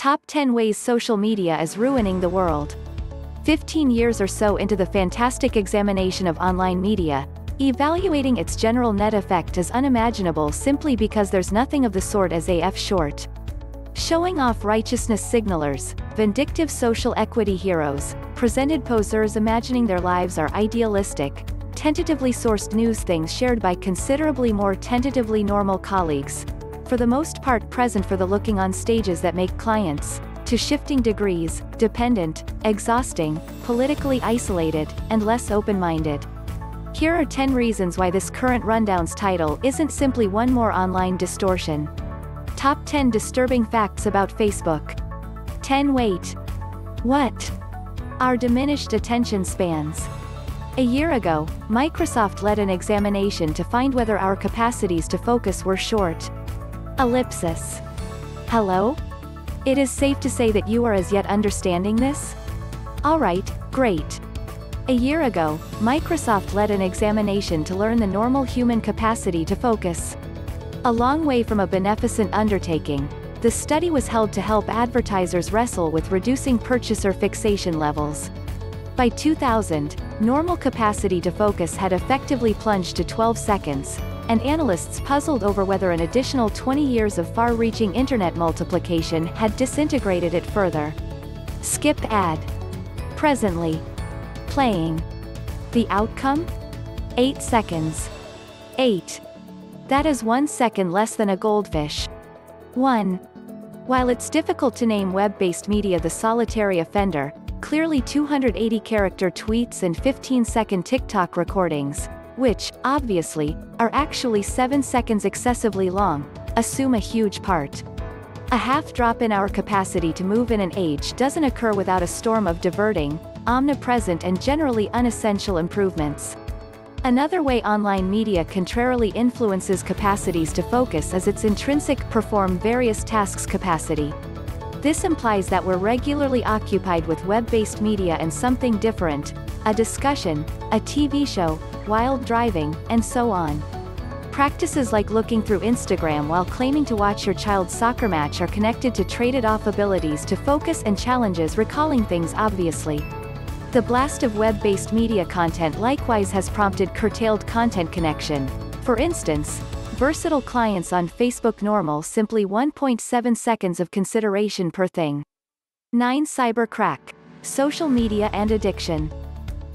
Top 10 Ways Social Media is Ruining the World. 15 years or so into the fantastic examination of online media, evaluating its general net effect is unimaginable simply because there's nothing of the sort as AF short. Showing off righteousness signalers, vindictive social equity heroes, presented posers imagining their lives are idealistic, tentatively sourced news things shared by considerably more tentatively normal colleagues, for the most part present for the looking on stages that make clients, to shifting degrees, dependent, exhausting, politically isolated, and less open-minded. Here are 10 reasons why this current rundown's title isn't simply one more online distortion. Top 10 Disturbing Facts About Facebook. 10 Wait. What? Our diminished attention spans. A year ago, Microsoft led an examination to find whether our capacities to focus were short. Ellipsis. Hello? It is safe to say that you are as yet understanding this? Alright, great. A year ago, Microsoft led an examination to learn the normal human capacity to focus. A long way from a beneficent undertaking, the study was held to help advertisers wrestle with reducing purchaser fixation levels. By 2000, normal capacity to focus had effectively plunged to 12 seconds, and analysts puzzled over whether an additional 20 years of far-reaching internet multiplication had disintegrated it further. Skip ad. Presently. Playing. The outcome? 8 seconds. 8. That is 1 second less than a goldfish. 1. While it's difficult to name web-based media the solitary offender, clearly 280-character tweets and 15-second TikTok recordings, which, obviously, are actually 7 seconds excessively long, assume a huge part. A half drop in our capacity to move in an age doesn't occur without a storm of diverting, omnipresent and generally unessential improvements. Another way online media contrarily influences capacities to focus is its intrinsic perform various tasks capacity. This implies that we're regularly occupied with web-based media and something different, a discussion, a TV show, while driving, and so on. Practices like looking through Instagram while claiming to watch your child's soccer match are connected to traded-off abilities to focus and challenges recalling things obviously. The blast of web-based media content likewise has prompted curtailed content connection. For instance, versatile clients on Facebook normal simply 1.7 seconds of consideration per thing. 9 Cyber crack. Social media and addiction.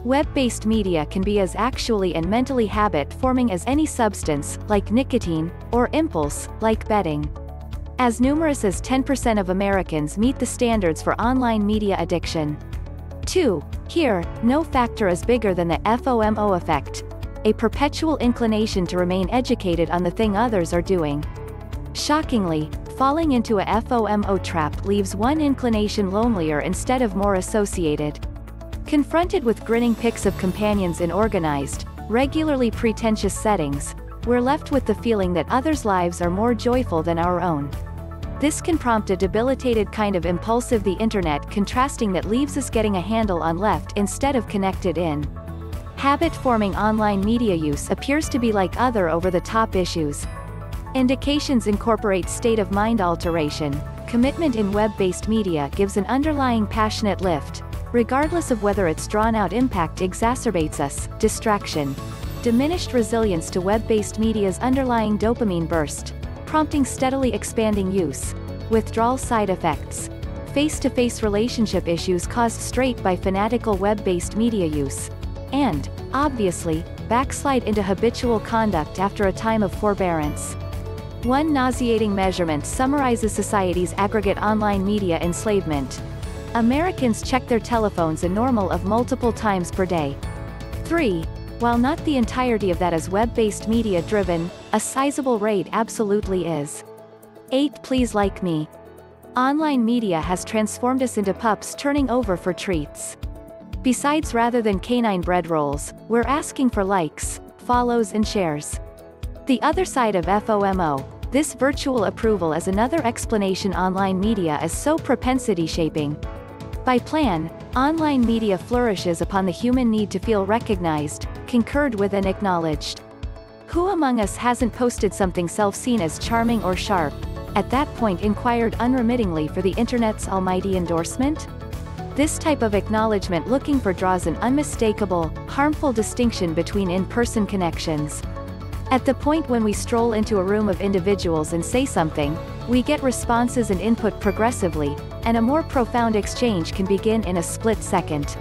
Web-based media can be as actually and mentally habit-forming as any substance, like nicotine, or impulse, like betting. As numerous as 10% of Americans meet the standards for online media addiction. 2. Here, no factor is bigger than the FOMO effect, a perpetual inclination to remain educated on the thing others are doing. Shockingly, falling into a FOMO trap leaves one inclination lonelier instead of more associated. Confronted with grinning pics of companions in organized, regularly pretentious settings, we're left with the feeling that others' lives are more joyful than our own. This can prompt a debilitated kind of impulsive the internet contrasting that leaves us getting a handle on left instead of connected in. Habit-forming online media use appears to be like other over-the-top issues. Indications incorporate state-of-mind alteration. Commitment in web-based media gives an underlying passionate lift, regardless of whether its drawn-out impact exacerbates us. Distraction. Diminished resilience to web-based media's underlying dopamine burst, prompting steadily expanding use. Withdrawal side effects. Face-to-face relationship issues caused straight by fanatical web-based media use. And, obviously, backslide into habitual conduct after a time of forbearance. One nauseating measurement summarizes society's aggregate online media enslavement. Americans check their telephones a normal of multiple times per day. 3. While not the entirety of that is web-based media-driven, a sizable rate absolutely is. 8. Please like me. Online media has transformed us into pups turning over for treats. Besides, rather than canine bread rolls, we're asking for likes, follows and shares. The other side of FOMO, this virtual approval is another explanation online media is so propensity-shaping. By plan, online media flourishes upon the human need to feel recognized, concurred with and acknowledged. Who among us hasn't posted something self-seen as charming or sharp, at that point inquired unremittingly for the internet's almighty endorsement? This type of acknowledgement looking for draws an unmistakable, harmful distinction between in-person connections. At the point when we stroll into a room of individuals and say something, we get responses and input progressively, and a more profound exchange can begin in a split second.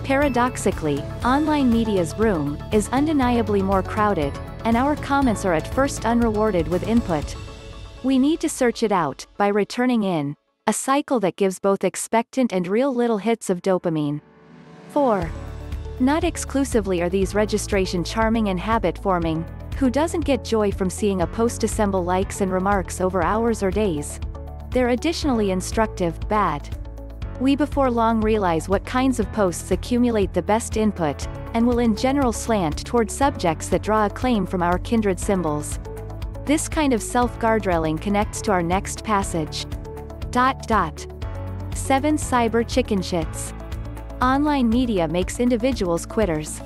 Paradoxically, online media's room is undeniably more crowded, and our comments are at first unrewarded with input. We need to search it out, by returning in, a cycle that gives both expectant and real little hits of dopamine. 4. Not exclusively are these registration charming and habit-forming. Who doesn't get joy from seeing a post assemble likes and remarks over hours or days? They're additionally instructive, bad. We before long realize what kinds of posts accumulate the best input, and will in general slant toward subjects that draw acclaim from our kindred symbols. This kind of self-guardrailing connects to our next passage. 7 Cyber chicken shits. Online media makes individuals quitters.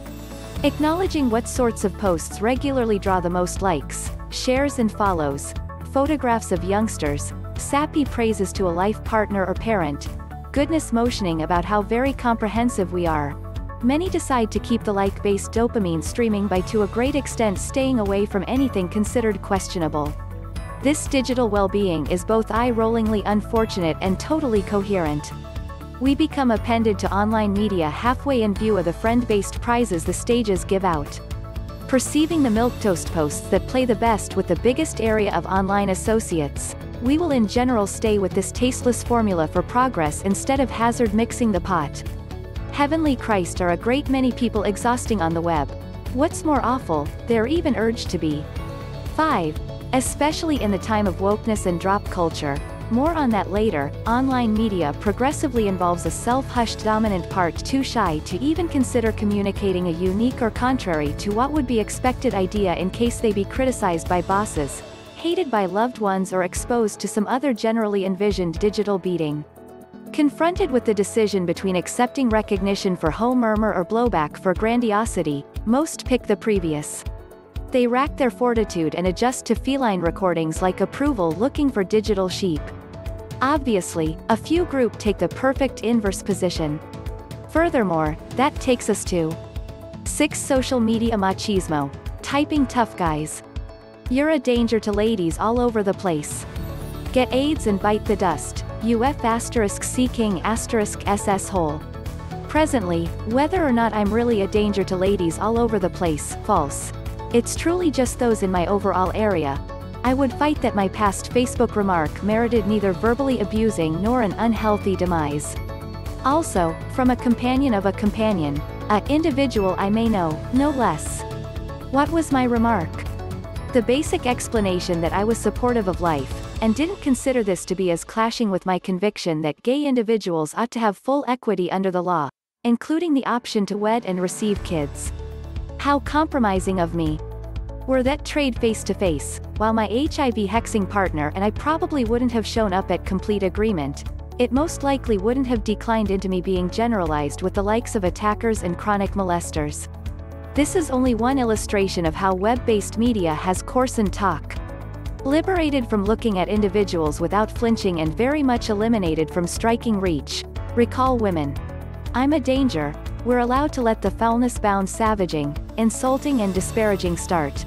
Acknowledging what sorts of posts regularly draw the most likes, shares and follows, photographs of youngsters, sappy praises to a life partner or parent, goodness motioning about how very comprehensive we are. Many decide to keep the like-based dopamine streaming by to a great extent staying away from anything considered questionable. This digital well-being is both eye-rollingly unfortunate and totally coherent. We become appended to online media halfway in view of the friend-based prizes the stages give out. Perceiving the milquetoast posts that play the best with the biggest area of online associates, we will in general stay with this tasteless formula for progress instead of hazard mixing the pot. Heavenly Christ are a great many people exhausting on the web. What's more awful, they're even urged to be. 5. Especially in the time of wokeness and drop culture, more on that later, online media progressively involves a self-hushed dominant part too shy to even consider communicating a unique or contrary to what would be expected idea in case they be criticized by bosses, hated by loved ones or exposed to some other generally envisioned digital beating. Confronted with the decision between accepting recognition for ho murmur or blowback for grandiosity, most pick the previous. They rack their fortitude and adjust to feline recordings like approval looking for digital sheep. Obviously, a few group take the perfect inverse position. Furthermore, that takes us to 6 Social media machismo. Typing tough guys. You're a danger to ladies all over the place. Get AIDS and bite the dust. UF*C King *SS hole. Presently, whether or not I'm really a danger to ladies all over the place, false. It's truly just those in my overall area. I would fight that my past Facebook remark merited neither verbally abusing nor an unhealthy demise. Also, from a companion of a companion, a individual I may know, no less. What was my remark? The basic explanation that I was supportive of life, and didn't consider this to be as clashing with my conviction that gay individuals ought to have full equity under the law, including the option to wed and receive kids. How compromising of me. Were that trade face-to-face, while my HIV hexing partner and I probably wouldn't have shown up at complete agreement, it most likely wouldn't have declined into me being generalized with the likes of attackers and chronic molesters. This is only one illustration of how web-based media has coarsened talk. Liberated from looking at individuals without flinching and very much eliminated from striking reach. Recall women. I'm a danger. We're allowed to let the foulness-bound savaging, insulting and disparaging start.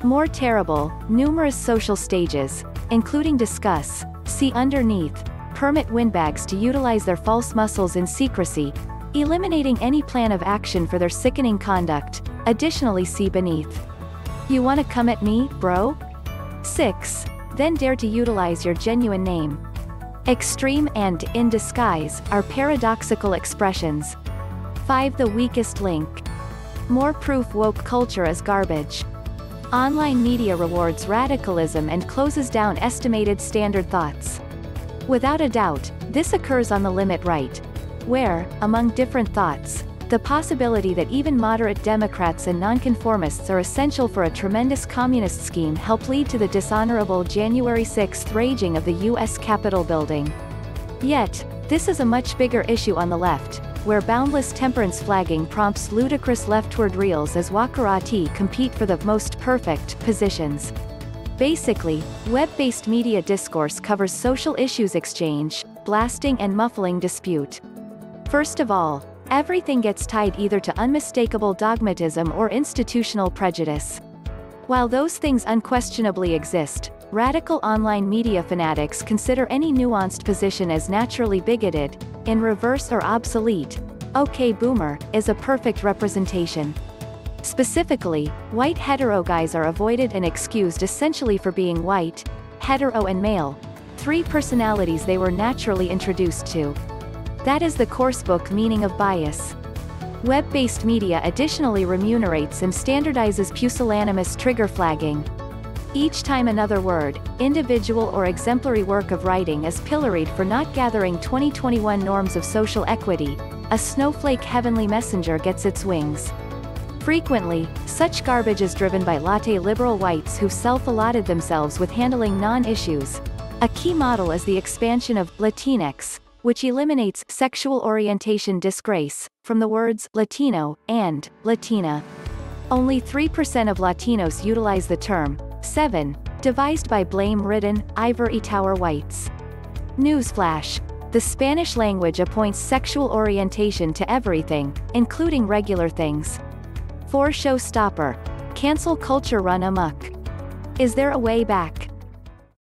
More terrible, numerous social stages, including discuss, see underneath, permit windbags to utilize their false muscles in secrecy, eliminating any plan of action for their sickening conduct, additionally see beneath. You wanna come at me, bro? 6. Then dare to utilize your genuine name. Extreme and, in disguise, are paradoxical expressions. 5. The weakest link. More proof woke culture is garbage. Online media rewards radicalism and closes down estimated standard thoughts. Without a doubt, this occurs on the limit right, where, among different thoughts, the possibility that even moderate Democrats and nonconformists are essential for a tremendous communist scheme helped lead to the dishonorable January 6 raging of the U.S. Capitol building. Yet, this is a much bigger issue on the left, where boundless temperance flagging prompts ludicrous leftward reels as Wakarati compete for the most perfect positions. Basically, web-based media discourse covers social issues exchange, blasting and muffling dispute. First of all, everything gets tied either to unmistakable dogmatism or institutional prejudice. While those things unquestionably exist, radical online media fanatics consider any nuanced position as naturally bigoted, in reverse or obsolete. OK Boomer is a perfect representation. Specifically, white hetero guys are avoided and excused essentially for being white, hetero and male, three personalities they were naturally introduced to. That is the coursebook meaning of bias. Web-based media additionally remunerates and standardizes pusillanimous trigger flagging. Each time another word, individual or exemplary work of writing is pilloried for not gathering 2021 norms of social equity, a snowflake heavenly messenger gets its wings. Frequently, such garbage is driven by latte liberal whites who've self-allotted themselves with handling non-issues. A key model is the expansion of Latinx, which eliminates sexual orientation disgrace from the words Latino and Latina. Only 3% of Latinos utilize the term 7, devised by blame-ridden, ivory tower whites. Newsflash: the Spanish language appoints sexual orientation to everything, including regular things. For showstopper: cancel culture run amok. Is there a way back?